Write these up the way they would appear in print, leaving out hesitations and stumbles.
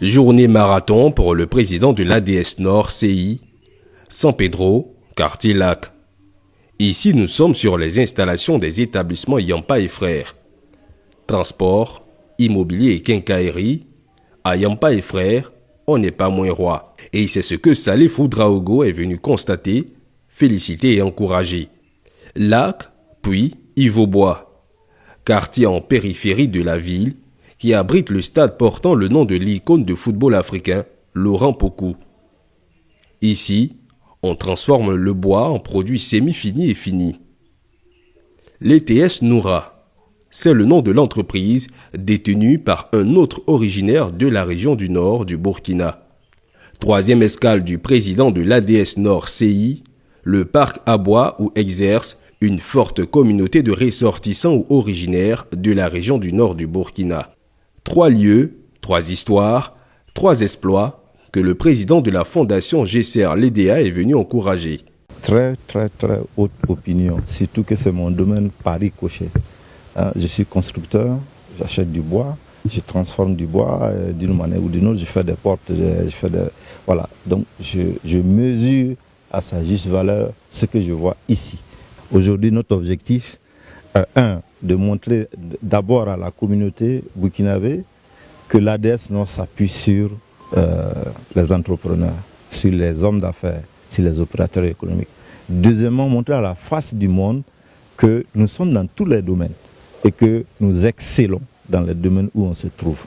Journée marathon pour le président de l'ADS Nord CI, San Pedro, quartier Lac. Ici, nous sommes sur les installations des établissements Yampa et Frères. Transport, immobilier et quincaillerie. À Yampa et Frères, on n'est pas moins roi. Et c'est ce que Salif Ouedraogo est venu constater, féliciter et encourager. Lac, puis Yvaubois, quartier en périphérie de la ville, qui abrite le stade portant le nom de l'icône de football africain, Laurent Pokou. Ici, on transforme le bois en produits semi-finis et finis. L'ETS Noura, c'est le nom de l'entreprise détenue par un autre originaire de la région du nord du Burkina. Troisième escale du président de l'ADS Nord CI, le parc à bois où exerce une forte communauté de ressortissants ou originaires de la région du nord du Burkina. 3 lieux, 3 histoires, 3 exploits que le président de la fondation GCR l'EDA est venu encourager. Très haute opinion, surtout que c'est mon domaine Paris-Cochet. Je suis constructeur, j'achète du bois, je transforme du bois d'une manière ou d'une autre, je fais des portes, voilà. Donc je mesure à sa juste valeur ce que je vois ici. Aujourd'hui, notre objectif de montrer d'abord à la communauté burkinabé que l'ADS Nord s'appuie sur les entrepreneurs, sur les hommes d'affaires, sur les opérateurs économiques. Deuxièmement, montrer à la face du monde que nous sommes dans tous les domaines et que nous excellons dans les domaines où on se trouve.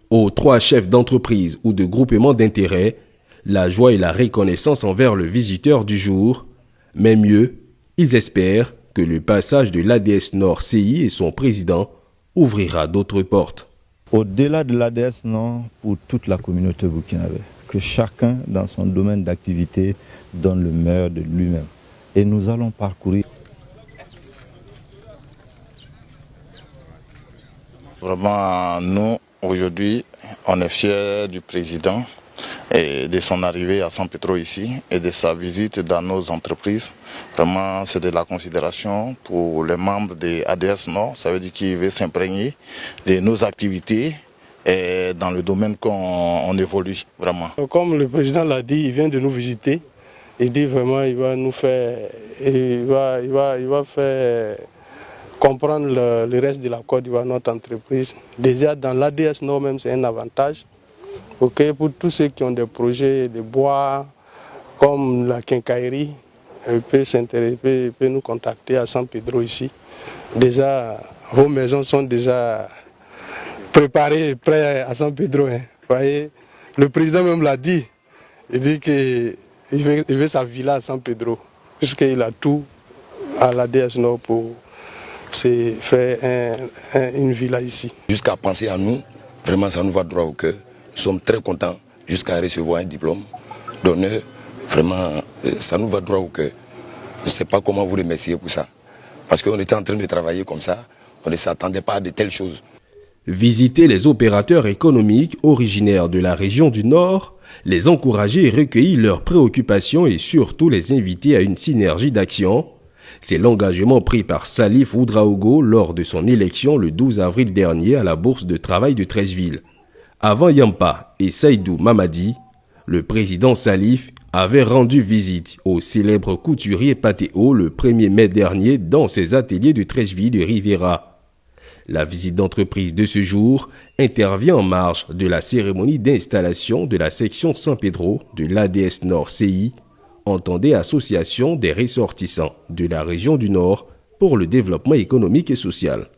Aux 3 chefs d'entreprise ou de groupement d'intérêt, la joie et la reconnaissance envers le visiteur du jour, mais mieux, ils espèrent que le passage de l'ADS Nord CI et son président ouvrira d'autres portes. Au-delà de l'ADS Nord, pour toute la communauté burkinabé, que chacun dans son domaine d'activité donne le meilleur de lui-même. Et nous allons parcourir. Vraiment, nous, aujourd'hui, on est fiers du président et de son arrivée à San Pedro ici et de sa visite dans nos entreprises. Vraiment, c'est de la considération pour les membres de ADS Nord. Ça veut dire qu'il veut s'imprégner de nos activités et dans le domaine qu'on évolue vraiment. Comme le président l'a dit, il vient de nous visiter. Il dit vraiment il va nous faire, il va faire comprendre le reste de la Côte d'Ivoire, notre entreprise. Déjà dans l'ADS Nord même, c'est un avantage. Okay, pour tous ceux qui ont des projets de bois, comme la quincaillerie, peut nous contacter à San Pedro ici. Déjà, vos maisons sont déjà préparées, prêtes à San Pedro. Hein. Voyez, le président même l'a dit. Il dit qu'il veut sa villa à San Pedro, puisqu'il a tout à l'ADS Nord pour se faire une villa ici. Jusqu'à penser à nous, vraiment ça nous va droit au cœur. Nous sommes très contents jusqu'à recevoir un diplôme d'honneur. Vraiment, ça nous va droit au cœur. Je ne sais pas comment vous remercier pour ça. Parce qu'on était en train de travailler comme ça. On ne s'attendait pas à de telles choses. Visiter les opérateurs économiques originaires de la région du Nord, les encourager et recueillir leurs préoccupations et surtout les inviter à une synergie d'action. C'est l'engagement pris par Salif Ouedraogo lors de son élection le 12 avril dernier à la Bourse de travail de Treichville. Avant Yampa et Saïdou Mamadi, le président Salif avait rendu visite au célèbre couturier Patéo le 1er mai dernier dans ses ateliers de Treichville de Rivera. La visite d'entreprise de ce jour intervient en marge de la cérémonie d'installation de la section San Pedro de l'ADS Nord CI, entendez Association des ressortissants de la région du Nord pour le développement économique et social.